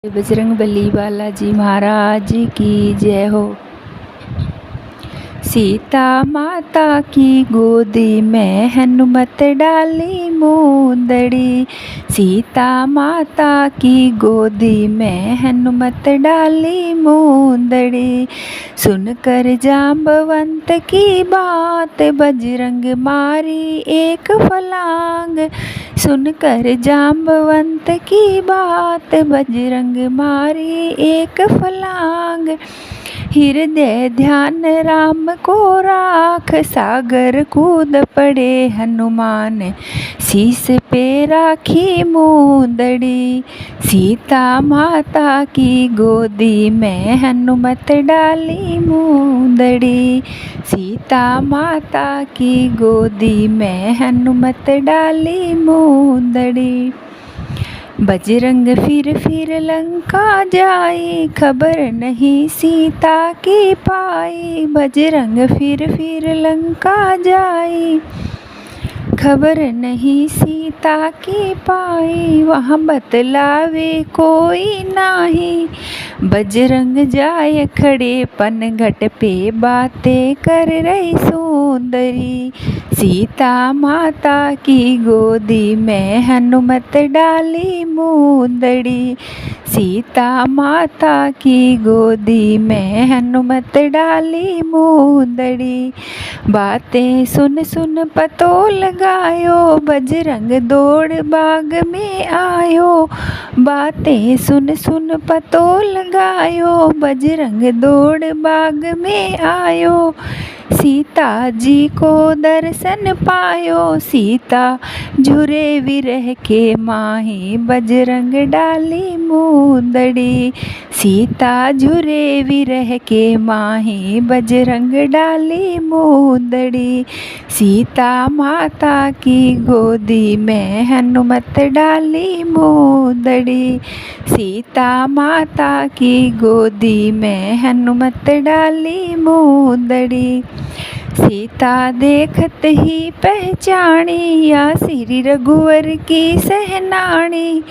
बजरंगबली बालाजी महाराज की जय हो। सीता माता की गोदी में हनुमत डाली मूंदड़ी। सीता माता की गोदी में हनुमत डाली मूंदड़ी। सुनकर जाम्बवंत की बात बजरंग मारी एक फलांग। सुनकर जाम्बवंत की बात बजरंग मारी एक फलांग। हृदय ध्यान राम को राख सागर कूद पड़े हनुमान। शीस पे राखी मूंदड़ी। सीता माता की गोदी में हनुमत डाली मूंदड़ी। सीता माता की गोदी में हनुमत डाली मूंदड़ी। बजरंग फिर लंका जाई खबर नहीं सीता की पाई। बजरंग फिर लंका जाई खबर नहीं सीता की पाई। वहाँ बतलावे कोई नाही। बजरंग जाए खड़े पनघट पे बातें कर रही सुंदरी। सीता माता की गोदी में हनुमत डाली मूंदड़ी। सीता माता की गोदी में हनुमत डाली मूंदड़ी। बातें सुन सुन पतो लगायो बजरंग दौड़ बाग में आयो। बातें सुन सुन पतो लगायो बजरंग दौड़ बाग में आयो। सीता जी को दर्शन पायो। सीता झुरे विरह के माही बजरंग डाली मूंदड़ी। सीता झुरे विरह के माही बजरंग डाली मूंदड़ी। सीता माता की गोदी में हनुमत डाली मूंदड़ी। सीता माता की गोदी में हनुमत डाली मूंदड़ी। सीता देखत ही पहचानी या श्री रघुवर की सहनानी।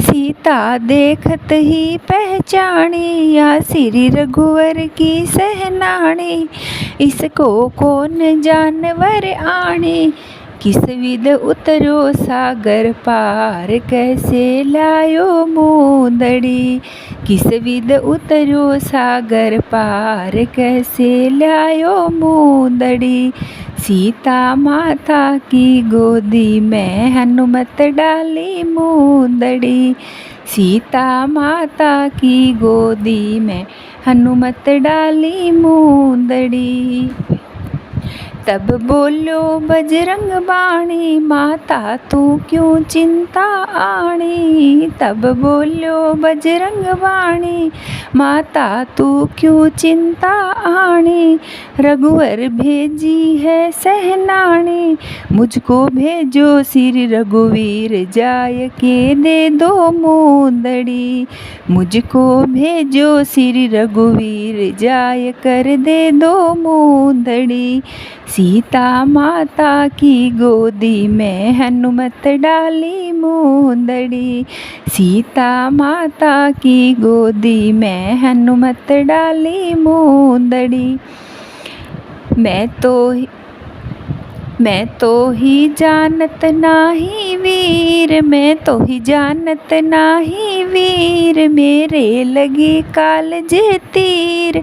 सीता देखत ही पहचानी या श्री रघुवर की सहनानी। इसको कौन जानवर आनी। किस विध उतरो सागर पार कैसे लायो मूंदड़ी। किस विध उतरो सागर पार कैसे लायो मूंदड़ी। सीता माता की गोदी में हनुमत डाली मूंदड़ी। सीता माता की गोदी में हनुमत डाली मूंदड़ी। तब बोलो बजरंग बाणी माता तू क्यों चिंता आणी। तब बोलो बजरंग बाणी माता तू क्यों चिंता आणी। रघुवर भेजी है सहनानी। मुझको भेजो श्री रघुवीर जाय के दे दो मूंदड़ी। मुझको भेजो श्री रघुवीर जाय कर दे दो मूंदड़ी। सीता माता की गोदी में हनुमत डाली मूंदड़ी। सीता माता की गोदी में हनुमत डाली मूंदड़ी। मैं तो ही जानत नाही वीर। मैं तो ही जानत नाही वीर। मेरे लगी कालजे तीर।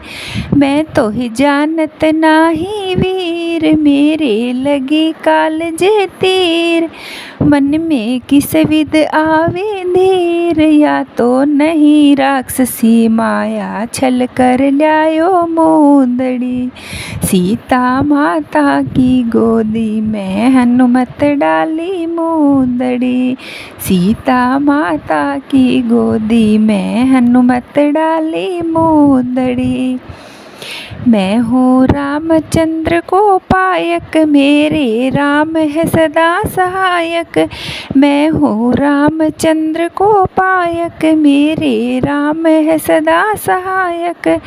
मैं तो ही जानत नाही वीर। मेरे लगी कालजे तीर। मन में किस विध आवे धीर। या तो नहीं राक्षसी माया छल कर लायो मूंदड़ी। सीता माता की गोदी में हनुमत डाली मूंदड़ी। सीता माता की गोदी में हनुमत डाली मूंदड़ी। मैं हूँ रामचंद्र को पायक, मेरे राम है सदा सहायक। मैं हूँ रामचंद्र को पायक, मेरे राम है सदा सहायक।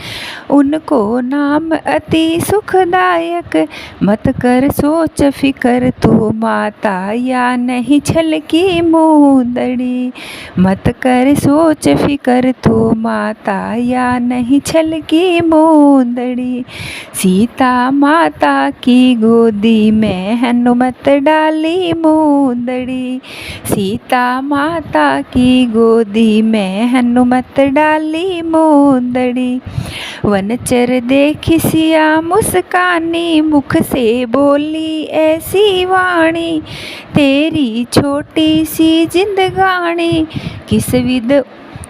उनको नाम अति सुखदायक, मत कर सोच फिकर तू माता, या नहीं छल की मूंदड़ी। मत कर सोच फिकर तू माता, या नहीं छल की मूंदड़ी। सीता माता की गोदी में हनुमत डाली मूंदड़ी। सीता माता की गोदी में हनुमत डाली मूंदड़ी। वनचर देखी सिया मुस्कानी, मुख से बोली ऐसी वाणी। तेरी छोटी सी जिंदगानी,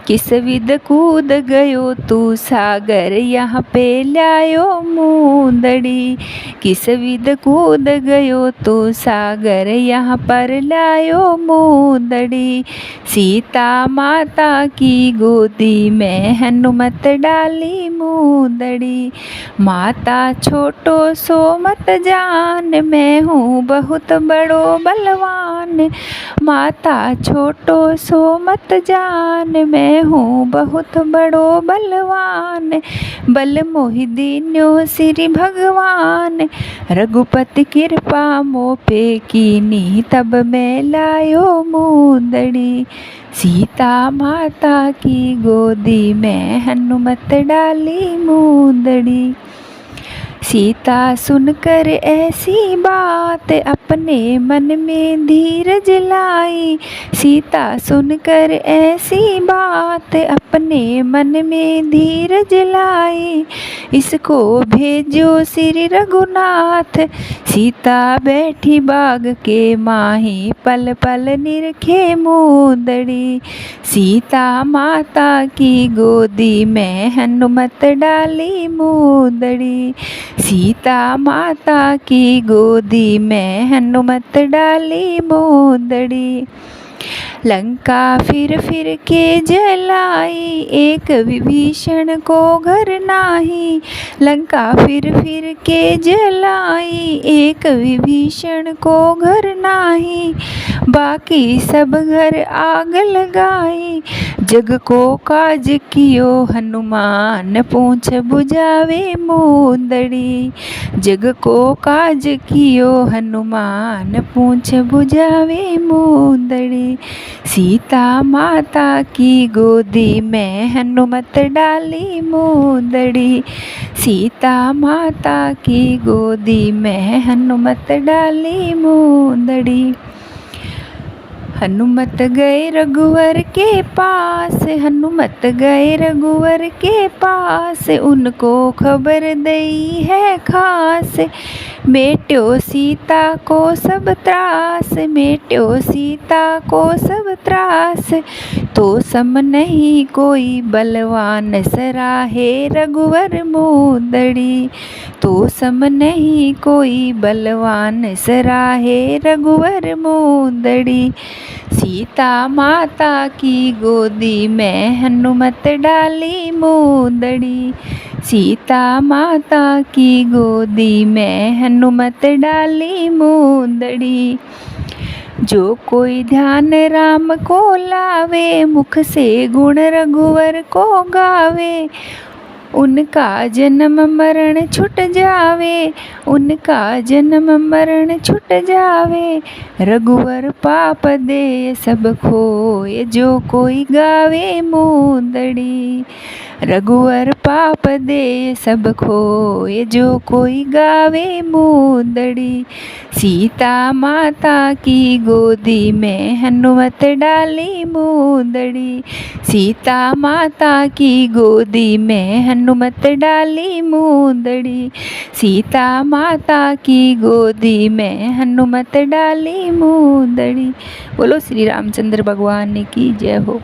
किस विध कूद गयो तू सागर, यहाँ पे लायो मूंदड़ी। किस विध कूद गयो तू सागर, यहाँ पर लायो मूंदड़ी। सीता माता की गोदी में हनुमत डाली मूंदड़ी। माता छोटो सो मत जान, मैं हूँ बहुत बड़ो बलवान। माता छोटो सो मत जान, मैं हूँ बहुत बड़ो बलवान। बल मोहि दीन्यो श्री भगवान, रघुपति कृपा मो पे कीनी, तब मैं लायो मूंदड़ी। सीता माता की गोदी में हनुमत डाली मूंदड़ी। सीता सुनकर ऐसी बात, अपने मन में धीरज लाई। सीता सुनकर ऐसी बात, अपने मन में धीरज लाई। इसको भेजो श्री रघुनाथ, सीता बैठी बाग के माही, पल पल निरखे मूंदड़ी। सीता माता की गोदी में हनुमत डाली मूंदड़ी। सीता माता की गोदी में हनुमत डाली मूंदड़ी। लंका फिर के जलाई, एक विभीषण को घर नाही। लंका फिर के जलाई, एक विभीषण को घर नाही। बाकी सब घर आग लगाई, जग को काज कियो हनुमान, पूंछ बुझावे मूंदड़ी। जग को काज कियो हनुमान, पूंछ बुझावे मूंदड़ी। सीता माता की गोदी में हनुमत डाली मूंदड़ी। सीता माता की गोदी में हनुमत डाली मूंदड़ी। हनुमत गए रघुवर के पास, हनुमत गए रघुवर के पास। उनको खबर दई है खास, मेट्यो सीता को सब त्रास। मेट्यो सीता को सब त्रास, तो सम नहीं कोई बलवान, सराहे रघुवर मूंदड़ी। तो सम नहीं कोई बलवान, सराहे रघुवर मूंदड़ी। सीता माता की गोदी में हनुमत डाली मूंदड़ी। सीता माता की गोदी में हनुमत डाली मूंदड़ी। जो कोई ध्यान राम को लावे, मुख से गुण रघुवर को गावे। उनका जन्म मरण छुट जावे, उनका जन्म मरण छुट जावे। रघुवर पाप दे सब खोए, जो कोई गावे मूंदड़ी। रघुवर पाप दे सब खोए, जो कोई गावे मूंदड़ी। सीता माता की गोदी में हनुमत डाली मूंदड़ी। सीता माता की गोदी में हनुमत डाली मूंदड़ी। सीता माता की गोदी में हनुमत डाली मूंदड़ी। बोलो श्री रामचंद्र भगवान की जय हो।